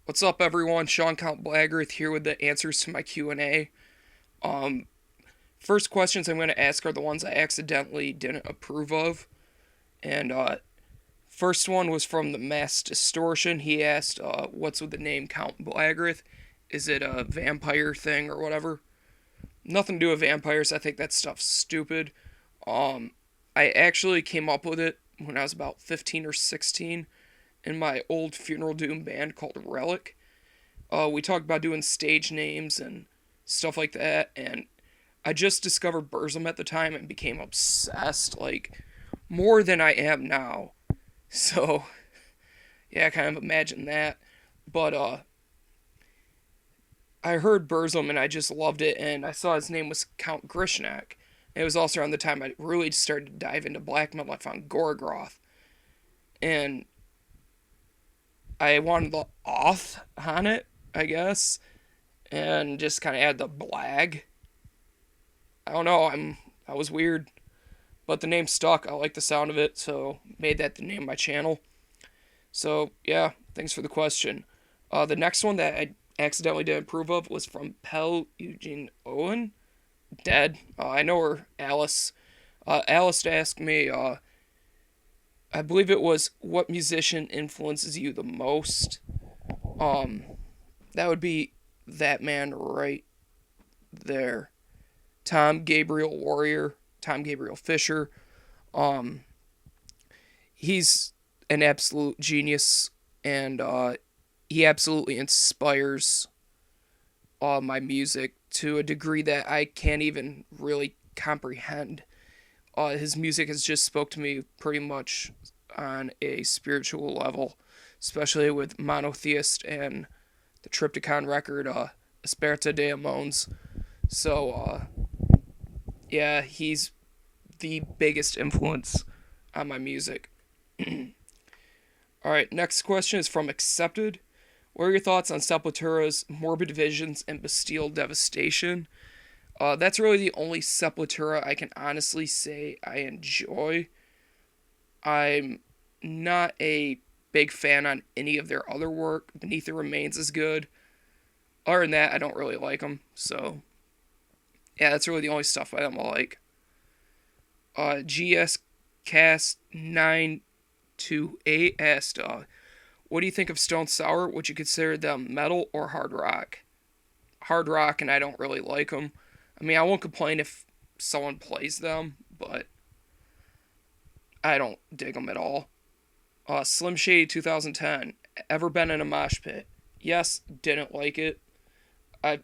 What's up, everyone? Sean CountBlagorath here with the answers to my Q&A. Um, First questions I'm going to ask are the ones I accidentally didn't approve of. And first one was from the Mass Distortion. He asked, what's with the name Count Blagorath? Is it a vampire thing or whatever? Nothing to do with vampires. I think that stuff's stupid. Um, I actually came up with it when I was about 15 or 16 in my old Funeral Doom band called Relic. We talked about doing stage names and stuff like that, and I just discovered Burzum at the time and became obsessed, like, more than I am now. So, yeah, I kind of imagine that. But, I heard Burzum and I just loved it, and I saw his name was Count Grishnak. And it was also around the time I really started to dive into black metal. I found Goragroth, and I wanted the off on it, I guess, and just kind of add the blag. I don't know. I was weird, but the name stuck. I like the sound of it, so made that the name of my channel. So yeah, thanks for the question. The next one that I accidentally didn't approve of was from Pell Eugene Owen. Dead. I know her, Alice. Alice asked me. I believe it was, what musician influences you the most? Um, that would be that man right there. Tom Gabriel Warrior, Tom Gabriel Fisher. Um, he's an absolute genius, and he absolutely inspires my music to a degree that I can't even really comprehend. His music has just spoke to me pretty much on a spiritual level, especially with Monotheist and the Triptychon record, Esperta de Amons. So, yeah, he's the biggest influence on my music. Alright, next question is from Accepted. What are your thoughts on Sepultura's Morbid Visions and Bastille Devastation? That's really the only Sepultura I can honestly say I enjoy. I'm not a big fan on any of their other work. Beneath the Remains is good. Other than that, I don't really like them. So, yeah, that's really the only stuff I don't like. GS Cast 928 asked, what do you think of Stone Sour? Would you consider them metal or hard rock? Hard rock, and I don't really like them. I mean, I won't complain if someone plays them, but I don't dig them at all. Slim Shady 2010. Ever been in a mosh pit? Yes, didn't like it. I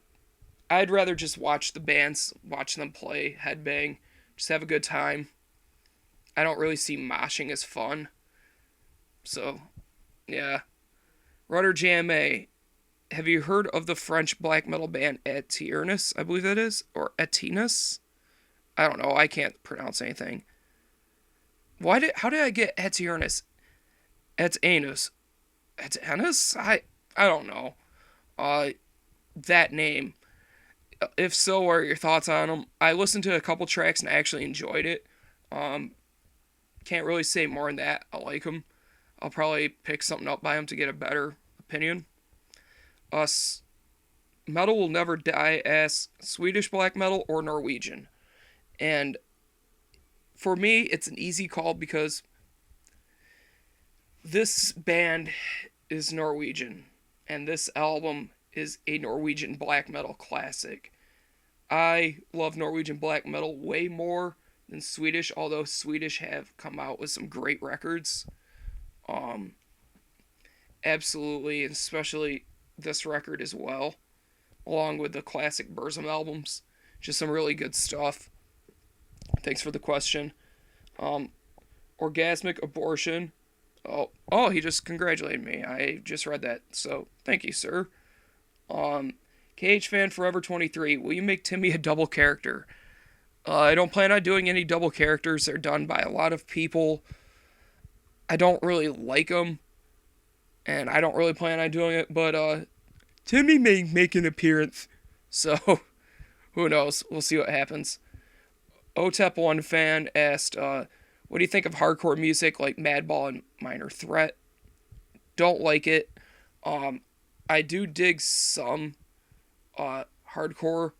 I'd rather just watch the bands, watch them play, headbang, just have a good time. I don't really see moshing as fun. So, yeah. Rudder JMA. Have you heard of the French black metal band Eternus? I believe that is, or Etinus? I don't know. I can't pronounce anything. How did I get Eternus? Etanus. Etanus? I don't know. That name. If so, what are your thoughts on them? I listened to a couple tracks and I actually enjoyed it. Um, can't really say more than that. I like them. I'll probably pick something up by them to get a better opinion. Us Metal Will Never Die asks Swedish black metal or Norwegian. And for me, it's an easy call because this band is Norwegian, and this album is a Norwegian black metal classic. I love Norwegian black metal way more than Swedish, although Swedish have come out with some great records. Um, Absolutely, and especially this record as well, along with the classic Burzum albums. Just some really good stuff. Thanks for the question. Um, Orgasmic Abortion. Oh, he just congratulated me. I just read that, so thank you, sir. Um, KH Fan Forever 23. Will you make Timmy a double character? I don't plan on doing any double characters. They're done by a lot of people. I don't really like them, and I don't really plan on doing it, but Timmy may make an appearance. So, who knows? We'll see what happens. OTEP1 fan asked, what do you think of hardcore music like Madball and Minor Threat? Don't like it. Um, I do dig some hardcore,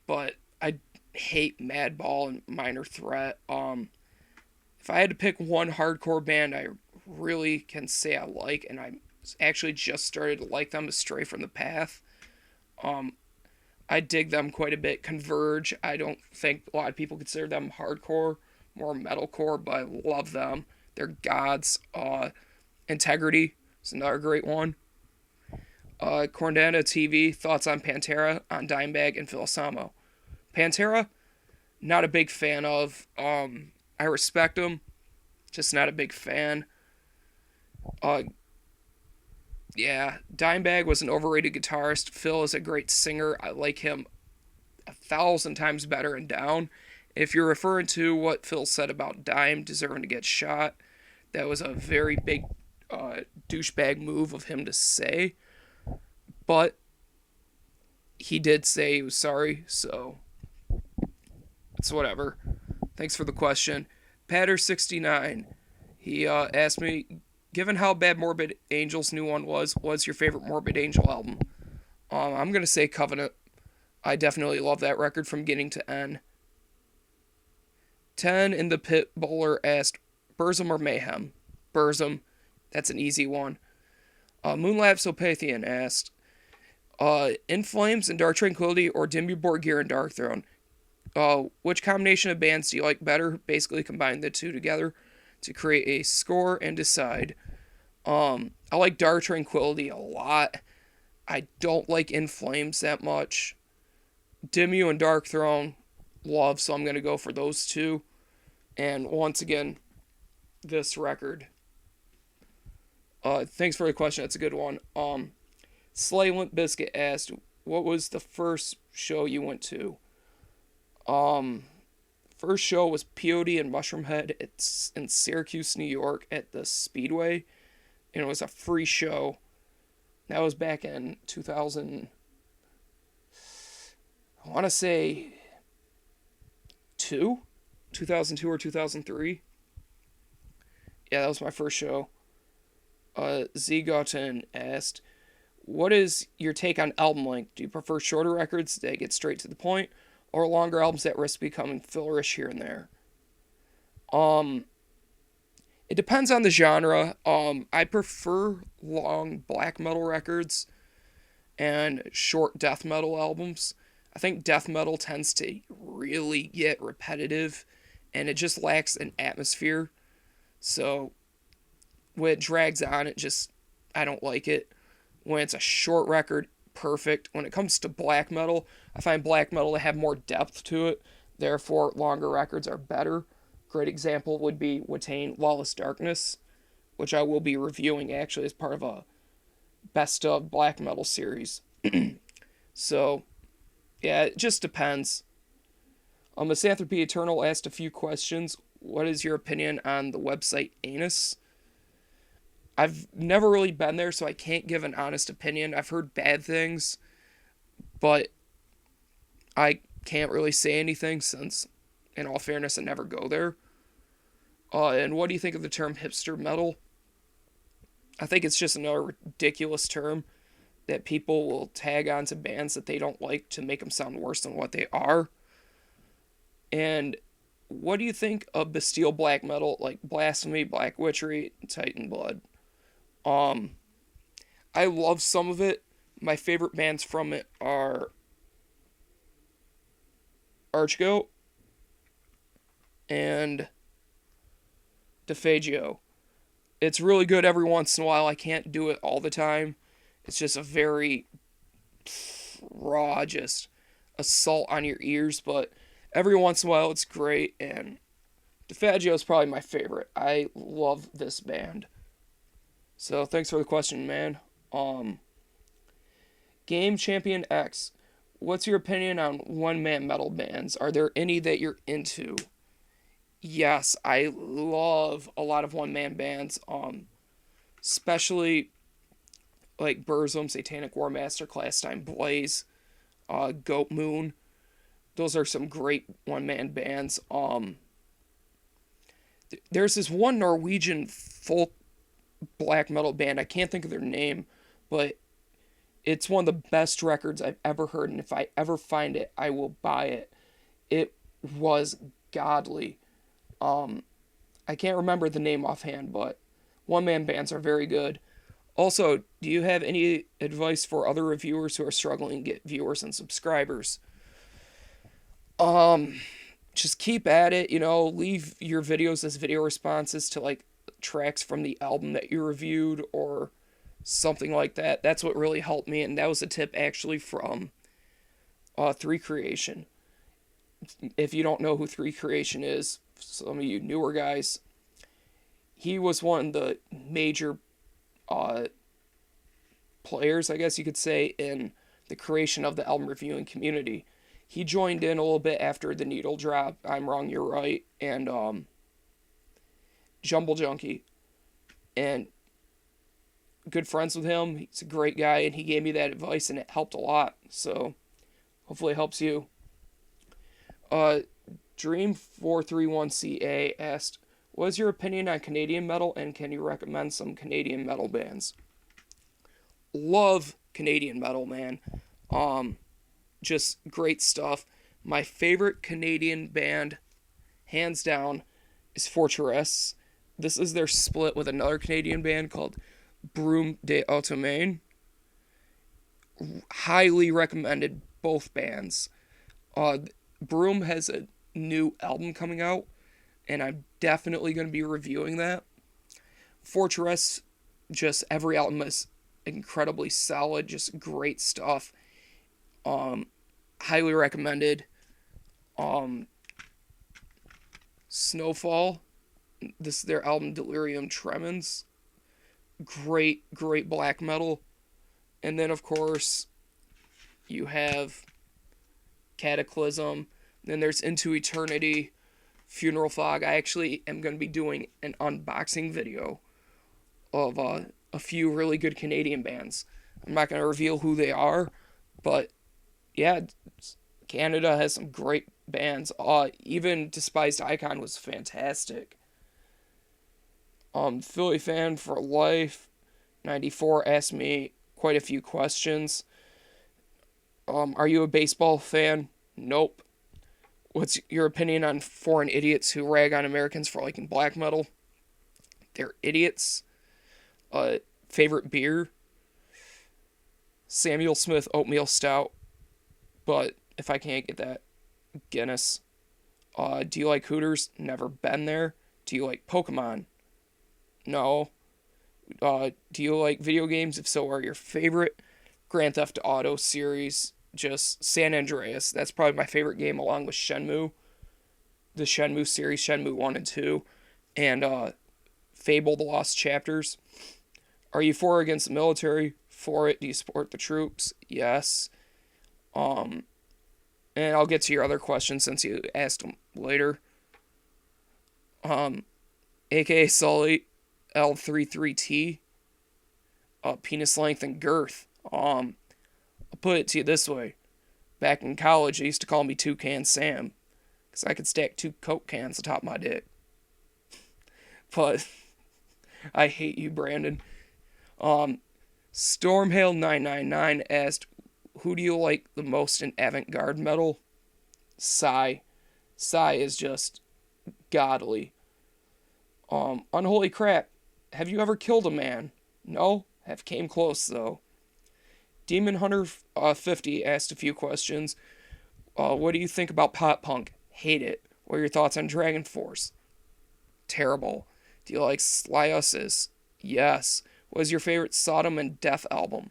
but I hate Madball and Minor Threat. If I had to pick one hardcore band I really can say I like, and I actually just started to like them, is Stray from the Path. Um, I dig them quite a bit. Converge, I don't think a lot of people consider them hardcore, more metalcore, but I love them. They're gods. Integrity is another great one. Corndana TV, thoughts on Pantera, on Dimebag, and Phil Samo. Pantera, not a big fan of. I respect them, just not a big fan. Uh, yeah, Dimebag was an overrated guitarist. Phil is a great singer. I like him 1,000 times better and down. If you're referring to what Phil said about Dime deserving to get shot, that was a very big douchebag move of him to say. But he did say he was sorry, so it's whatever. Thanks for the question. Patter69, he asked me, given how bad Morbid Angel's new one was, what's your favorite Morbid Angel album? I'm going to say Covenant. I definitely love that record from beginning to end. 10 in the Pit Bowler asked, Burzum or Mayhem? Burzum. That's an easy one. Moonlab Sopathian asked, In Flames and Dark Tranquility or Dimmu Borgir and Darkthrone? Which combination of bands do you like better? Basically combine the two together to create a score and decide. I like Dark Tranquility a lot. I don't like In Flames that much. Dimmu and Darkthrone, love, so I'm going to go for those two. And once again, this record. Thanks for the question. That's a good one. Slay Limp Biscuit asked, what was the first show you went to? First show was POD and Mushroomhead. It's in Syracuse, New York at the Speedway. And it was a free show. That was back in 2000. I want to say 2002 or 2003. Yeah, that was my first show. Z Gotten asked, what is your take on album length? Do you prefer shorter records that get straight to the point, or longer albums that risk becoming fillerish here and there? It depends on the genre. I prefer long black metal records and short death metal albums. I think death metal tends to really get repetitive, and it just lacks an atmosphere. So when it drags on, I don't like it. When it's a short record, perfect. When it comes to black metal, I find black metal to have more depth to it. Therefore, longer records are better. Great example would be Watain Lawless Darkness, which I will be reviewing actually as part of a best of black metal series. So, yeah, it just depends. Misanthropy Eternal asked a few questions. What is your opinion on the website Anus? I've never really been there, so I can't give an honest opinion. I've heard bad things, but I can't really say anything since, in all fairness, I never go there. And what do you think of the term hipster metal? I think it's just another ridiculous term that people will tag onto bands that they don't like to make them sound worse than what they are. And what do you think of Bastille black metal, like Blasphemy, Black Witchery, and Titan Blood? I love some of it. My favorite bands from it are Archgoat and DeFagio. It's really good every once in a while. I can't do it all the time. It's just a very raw, just assault on your ears, but every once in a while it's great, and DeFagio is probably my favorite. I love this band. So thanks for the question, man. Game Champion X, what's your opinion on one-man metal bands? Are there any that you're into? Yes, I love a lot of one-man bands. Especially like Burzum, Satanic War Master, Class Time Blaze, Goat Moon. Those are some great one-man bands. There's this one Norwegian folk black metal band. I can't think of their name, but It's one of the best records I've ever heard, and if I ever find it, I will buy it. It was godly. Um, I can't remember the name offhand, but one man bands are very good. Also, do you have any advice for other reviewers who are struggling to get viewers and subscribers? Um, just keep at it, leave your videos as video responses to like tracks from the album that you reviewed or something like that. That's what really helped me, and that was a tip actually from 3 Creation. If you don't know who 3 Creation is, some of you newer guys, he was one of the major uh, players, I guess you could say, in the creation of the album reviewing community. He joined in a little bit after The Needle Drop, I'm Wrong, You're Right, and Jumble Junkie. And good friends with him. He's a great guy, and he gave me that advice, and it helped a lot. So hopefully it helps you. Dream431CA asked, what is your opinion on Canadian metal, and can you recommend some Canadian metal bands? Love Canadian metal, man. Just great stuff. My favorite Canadian band, hands down, is Fortress. This is their split with another Canadian band called Broom de Automane. Highly recommended both bands. Broom has a new album coming out, and I'm definitely going to be reviewing that. Fortress, just every album is incredibly solid, just great stuff. Highly recommended. Snowfall, this is their album Delirium Tremens. Great black metal. And then, of course, you have Cataclysm. Then there's Into Eternity, Funeral Fog. I actually am going to be doing an unboxing video of a few really good Canadian bands. I'm not going to reveal who they are, but yeah, Canada has some great bands. Even Despised Icon was fantastic. Philly fan for life. 94 asked me quite a few questions. Are you a baseball fan? Nope. What's your opinion on foreign idiots who rag on Americans for liking black metal? They're idiots. Favorite beer? Samuel Smith Oatmeal Stout. But if I can't get that, Guinness. Do you like Hooters? Never been there. Do you like Pokemon? No. Do you like video games? If so, what are your favorite? Grand Theft Auto series. Just San Andreas. That's probably my favorite game along with Shenmue. The Shenmue series, Shenmue 1 and 2. And Fable The Lost Chapters. Are you for or against the military? For it. Do you support the troops? Yes. And I'll get to your other questions since you asked them later. AKA Sully L33T. Penis length and girth. I'll put it to you this way. Back in college, they used to call me Toucan Sam, because I could stack 2 Coke cans atop my dick. But I hate you, Brandon. Stormhail999 asked, who do you like the most in avant-garde metal? Psy. Psy is just godly. Unholy crap. Have you ever killed a man? No? Have came close, though. Demon Hunter 50 asked a few questions. What do you think about pop punk? Hate it. What are your thoughts on Dragon Force? Terrible. Do you like Slyuses? Yes. What is your favorite Sodom and Death album?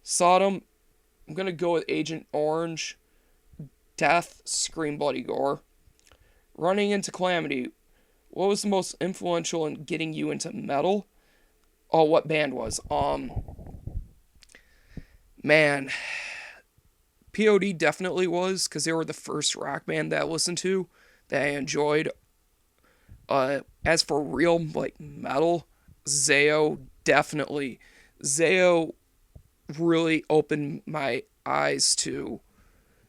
Sodom, I'm going to go with Agent Orange. Death, Scream Bloody Gore. Running into Calamity. What was the most influential in getting you into metal? Oh, what band was? Man, POD definitely was, because they were the first rock band that I listened to, that I enjoyed. As for real, like, metal, Zao, definitely. Zao really opened my eyes to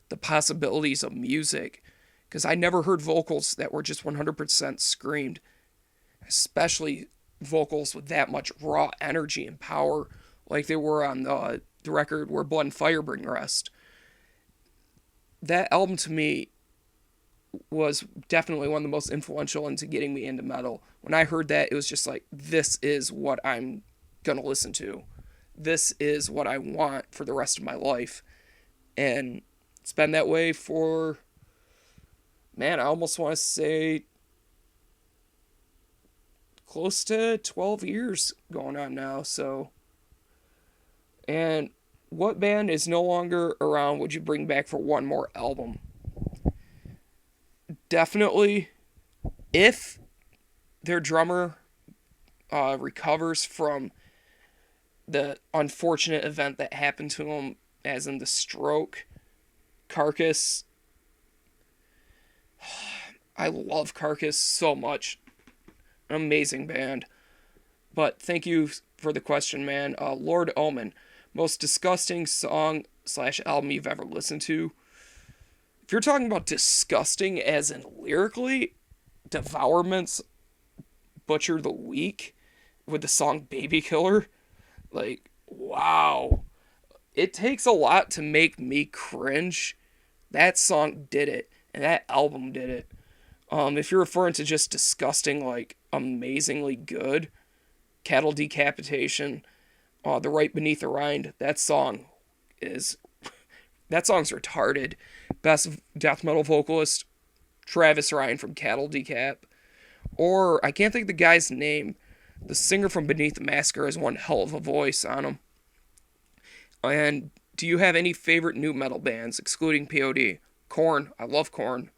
the possibilities of music, because I never heard vocals that were just 100% screamed, especially vocals with that much raw energy and power, like they were on the record Where Blood and Fire Bring Rest. That album to me was definitely one of the most influential into getting me into metal. When I heard that, it was just like, this is what I'm gonna listen to. This is what I want for the rest of my life. And it's been that way for, man, I almost want to say close to 12 years going on now. So, and what band is no longer around would you bring back for one more album? Definitely, if their drummer recovers from the unfortunate event that happened to him, as in the stroke, Carcass. I love Carcass so much. An amazing band. But thank you for the question, man. Lord Omen, most disgusting song / album you've ever listened to. If you're talking about disgusting as in lyrically, Devourment's Butcher the Week with the song Baby Killer, like, wow. It takes a lot to make me cringe. That song did it, and that album did it. If you're referring to just disgusting, like, amazingly good, Cattle Decapitation, The Right Beneath the Rind, that song's retarded. Best death metal vocalist, Travis Ryan from Cattle Decap. Or, I can't think of the guy's name. The singer from Beneath the Massacre has one hell of a voice on him. And do you have any favorite new metal bands, excluding POD? Korn. I love Korn.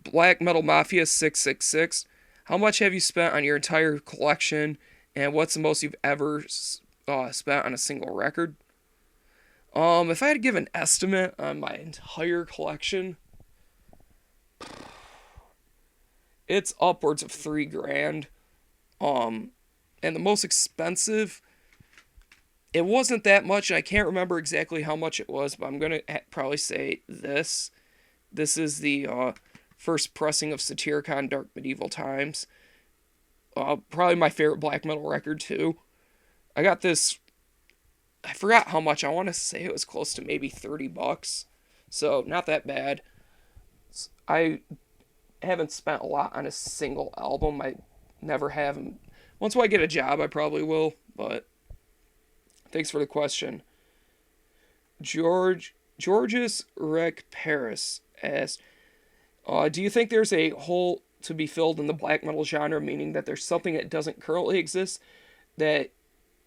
Black Metal Mafia 666. How much have you spent on your entire collection, and what's the most you've ever spent on a single record? If I had to give an estimate on my entire collection, it's upwards of $3,000. And the most expensive, it wasn't that much. I can't remember exactly how much it was, but I'm gonna probably say this. This is the first pressing of Satyricon Dark Medieval Times. Probably my favorite black metal record too. I got this. I forgot how much. I want to say it was close to maybe $30. So not that bad. I haven't spent a lot on a single album. I never have. Once I get a job, I probably will. But thanks for the question. Georges Rec Paris asked, do you think there's a hole to be filled in the black metal genre, meaning that there's something that doesn't currently exist that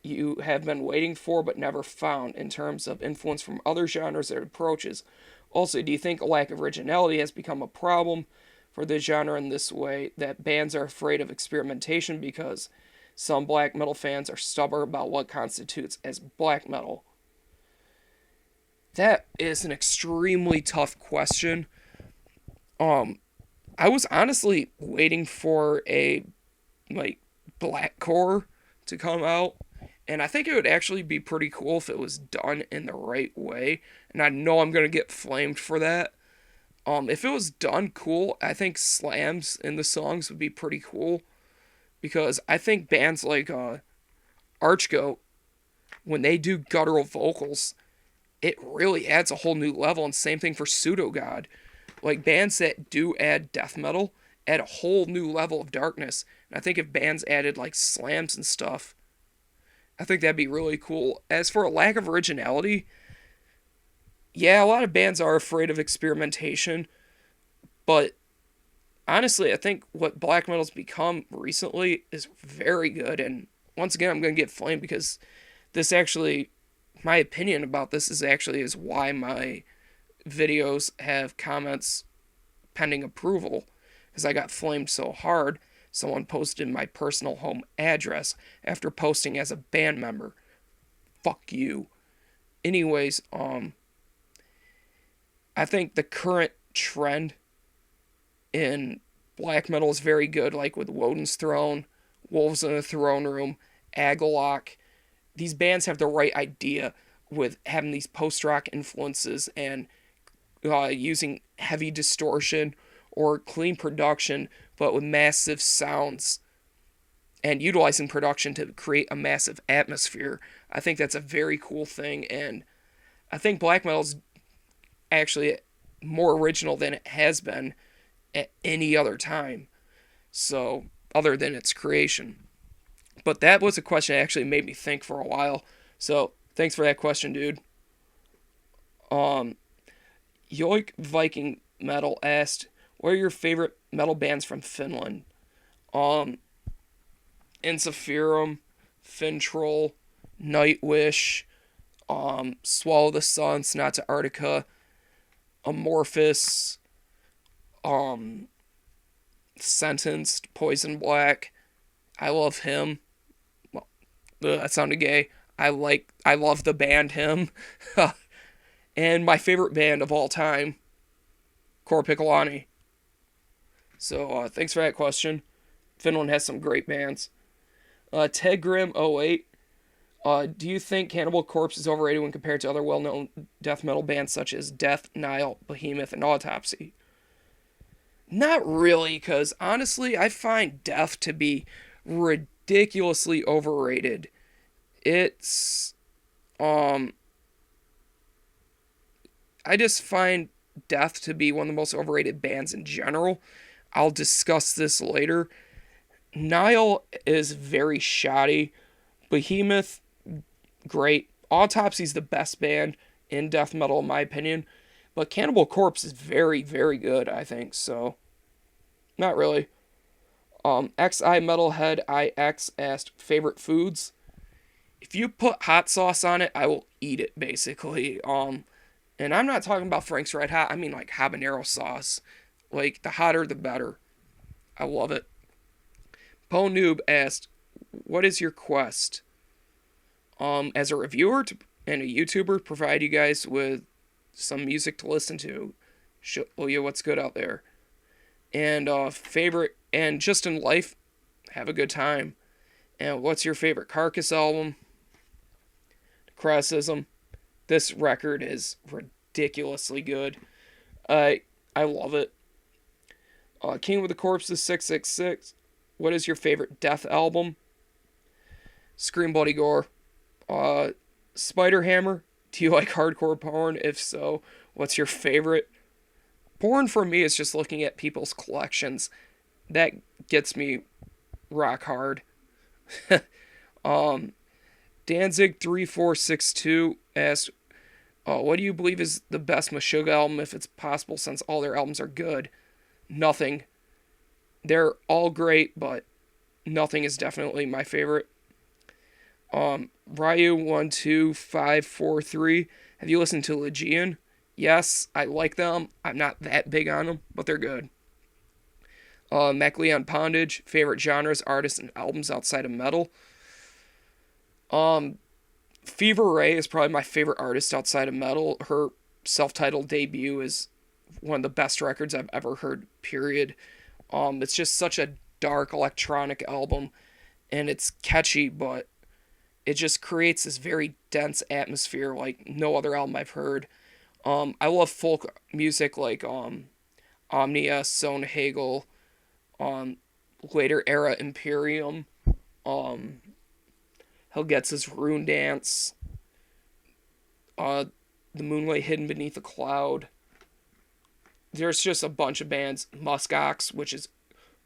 you have been waiting for but never found in terms of influence from other genres or approaches? Also, do you think a lack of originality has become a problem for the genre in this way, that bands are afraid of experimentation because some black metal fans are stubborn about what constitutes as black metal? That is an extremely tough question. I was honestly waiting for a, like, blackcore to come out, and I think it would actually be pretty cool if it was done in the right way, and I know I'm gonna get flamed for that. If it was done cool, I think slams in the songs would be pretty cool, because I think bands like Archgoat, when they do guttural vocals, it really adds a whole new level, and same thing for Pseudogod. Like, bands that do add death metal add a whole new level of darkness, and I think if bands added, like, slams and stuff, I think that'd be really cool. As for a lack of originality, yeah, a lot of bands are afraid of experimentation, but honestly, I think what black metal's become recently is very good, and once again, I'm going to get flamed because this actually, my opinion about this is why my videos have comments pending approval, because I got flamed so hard. Someone posted my personal home address after posting as a band member. Fuck you. Anyways, I think the current trend in black metal is very good, like with Woden's Throne, Wolves in the Throne Room, Agalloch. These bands have the right idea with having these post-rock influences and using heavy distortion or clean production, but with massive sounds. and utilizing production to create a massive atmosphere. I think that's a very cool thing, and I think black metal's actually more original than it has been at any other time. So, other than its creation. But that was a question that actually made me think for a while. So, thanks for that question, dude. Um, Yoik Viking Metal asked, "What are your favorite metal bands from Finland?" Um, Insaphirum, Fintroll, Nightwish, Swallow the Sun, Sonata Arctica, Amorphous, um, Sentenced, Poison Black. I love him. Well, that sounded gay. I love the band him. And my favorite band of all time, Korpiklani. So thanks for that question. Finland has some great bands. Tegrim08. Do you think Cannibal Corpse is overrated when compared to other well-known death metal bands such as Death, Nile, Behemoth, and Autopsy? Not really, because honestly, I find Death to be ridiculously overrated. It's, um, I just find Death to be one of the most overrated bands in general. I'll discuss this later. Nile is very shoddy. Behemoth, great. Autopsy's the best band in death metal, in my opinion. But Cannibal Corpse is very, very good, I think. So, not really. XI Metalhead IX asked, favorite foods? If you put hot sauce on it, I will eat it, basically. And I'm not talking about Frank's Red Hot. I mean, like, habanero sauce. Like, the hotter, the better. I love it. Poe Noob asked, what is your quest? As a reviewer and a YouTuber, provide you guys with some music to listen to. Show you what's good out there. And favorite, and just in life, have a good time. And what's your favorite Carcass album? Criticism. This record is ridiculously good. I love it. King with the Corpses 666. What is your favorite death album? Scream Bloody Gore. Spider Hammer. Do you like hardcore porn? If so, what's your favorite? Porn for me is just looking at people's collections. That gets me rock hard. Danzig3462 asked, what do you believe is the best Meshuggah album if it's possible since all their albums are good? Nothing. They're all great, but Nothing is definitely my favorite. Ryu12543. Have you listened to Legion? Yes, I like them. I'm not that big on them, but they're good. MacLeon Pondage. Favorite genres, artists, and albums outside of metal. Fever Ray is probably my favorite artist outside of metal. Her self-titled debut is one of the best records I've ever heard, period. It's just such a dark electronic album, and it's catchy, but it just creates this very dense atmosphere like no other album I've heard. I love folk music like Omnia, Sonehagel, later era Imperium, Helget's Rune Dance, The Moonlight Hidden Beneath a Cloud. There's just a bunch of bands. Muskox, which is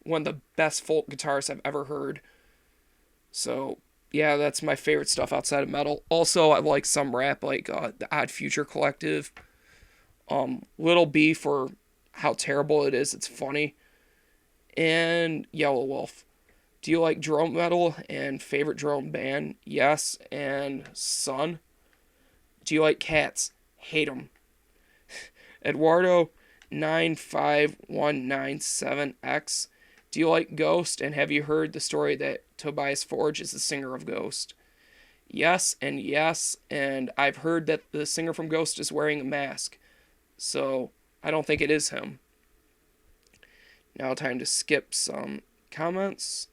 one of the best folk guitarists I've ever heard. So, yeah, that's my favorite stuff outside of metal. Also, I like some rap, like the Odd Future Collective. Little B for how terrible it is. It's funny. And Yellow Wolf. Do you like drone metal and favorite drone band? Yes. And Sun. Do you like cats? Hate them. Eduardo 95197X. Do you like Ghost, and have you heard the story that Tobias Forge is the singer of Ghost? Yes, and I've heard that the singer from Ghost is wearing a mask, so I don't think it is him. Now time to skip some comments.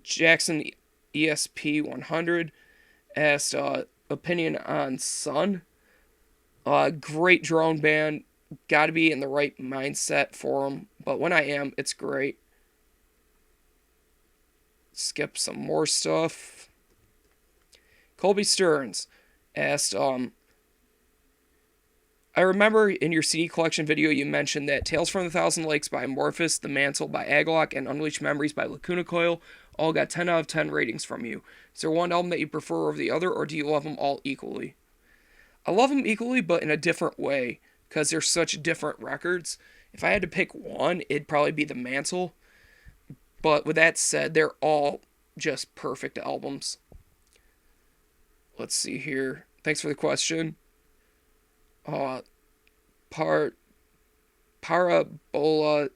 Jackson ESP100 asked opinion on Sun. Great drone band, Got to be in the right mindset for them. But when I am, it's great. Skip some more stuff. Colby Stearns asked, I remember in your CD collection video you mentioned that Tales from the Thousand Lakes by Amorphous, The Mantle by Aglock, and Unleashed Memories by Lacuna Coil all got 10 out of 10 ratings from you. Is there one album that you prefer over the other, or do you love them all equally? I love them equally, but in a different way, because they're such different records. If I had to pick one, it'd probably be The Mantle. But with that said, they're all just perfect albums. Let's see here. Thanks for the question. Par Parabola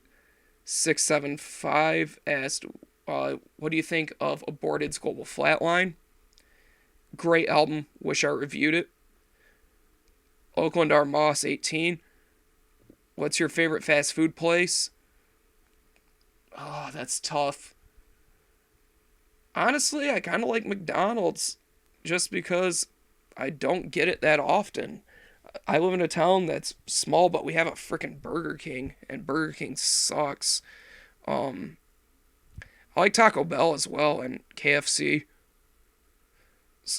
675 asked, what do you think of Aborted's Global Flatline? Great album. Wish I reviewed it. Oakland R. Moss 18. What's your favorite fast food place? Oh, that's tough. Honestly, I kind of like McDonald's just because I don't get it that often. I live in a town that's small, but we have a freaking Burger King, and Burger King sucks. Um, I like Taco Bell as well, and KFC.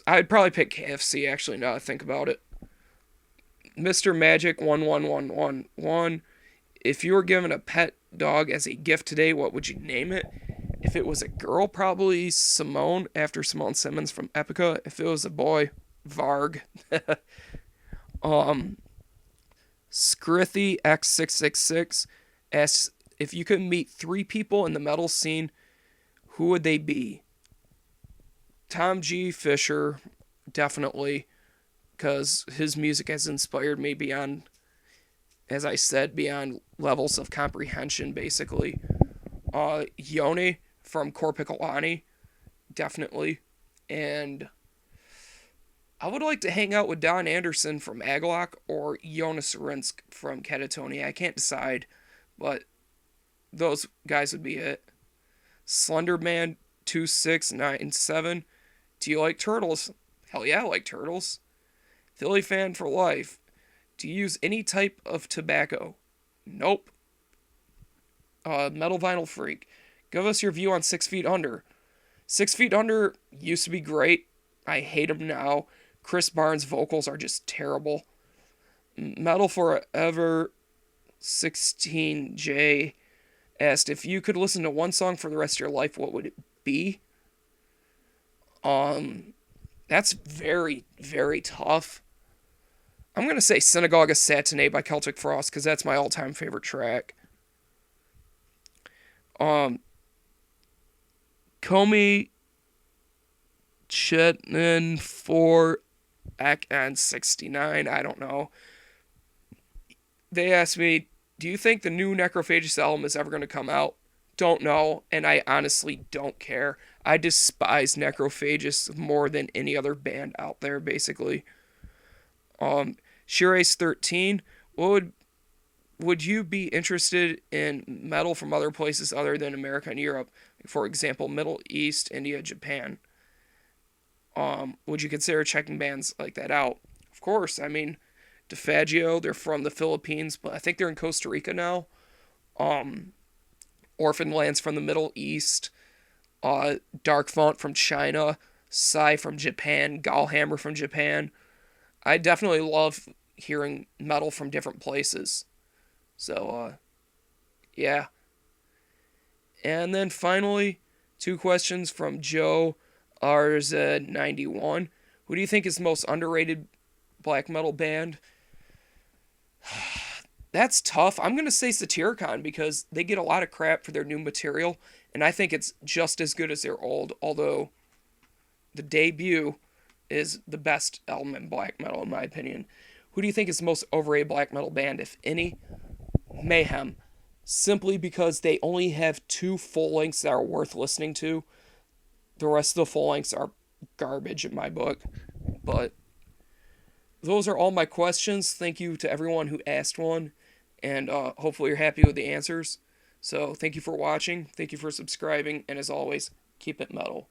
I'd probably pick KFC actually now that I think about it. Mr. Magic 11111. If you were given a pet dog as a gift today, what would you name it? If it was a girl, probably Simone, after Simone Simmons from Epica. If it was a boy, Varg. Skrithy X666 asks, if you could meet 3 people in the metal scene, who would they be? Tom G. Fisher, definitely, because his music has inspired me beyond, as I said, beyond levels of comprehension, basically. Yone from Korpikolani, definitely. And I would like to hang out with Don Anderson from Aglock or Jonas Rinsk from Catatonia. I can't decide, but those guys would be it. Slenderman 2697. Do you like turtles? Hell yeah, I like turtles. Philly fan for life. Do you use any type of tobacco? Nope. Metal Vinyl Freak. Give us your view on 6 Feet Under. 6 Feet Under used to be great. I hate them now. Chris Barnes' vocals are just terrible. Metal Forever 16J asked, if you could listen to one song for the rest of your life, what would it be? That's very, very tough. I'm going to say Synagogue of Satané by Celtic Frost, because that's my all-time favorite track. Comey Chetnan for Akon 69, I don't know. They asked me, do you think the new Necrophagus album is ever going to come out? Don't know, and I honestly don't care. I despise Necrophagus more than any other band out there, basically. Shirace 13, would you be interested in metal from other places other than America and Europe? For example, Middle East, India, Japan. Would you consider checking bands like that out? Of course, I mean, DeFagio, they're from the Philippines, but I think they're in Costa Rica now. Orphan Lands from the Middle East. Dark Font from China. Psy from Japan. Gallhammer from Japan. I definitely love hearing metal from different places. So, yeah. And then finally, 2 questions from Joe RZ91. Who do you think is the most underrated black metal band? That's tough. I'm going to say Satyricon because they get a lot of crap for their new material, and I think it's just as good as their old, although the debut is the best album in black metal, in my opinion. Who do you think is the most overrated black metal band, if any? Mayhem. Simply because they only have 2 full lengths that are worth listening to. The rest of the full lengths are garbage in my book. But those are all my questions. Thank you to everyone who asked one. And hopefully you're happy with the answers. So thank you for watching. Thank you for subscribing. And as always, keep it metal.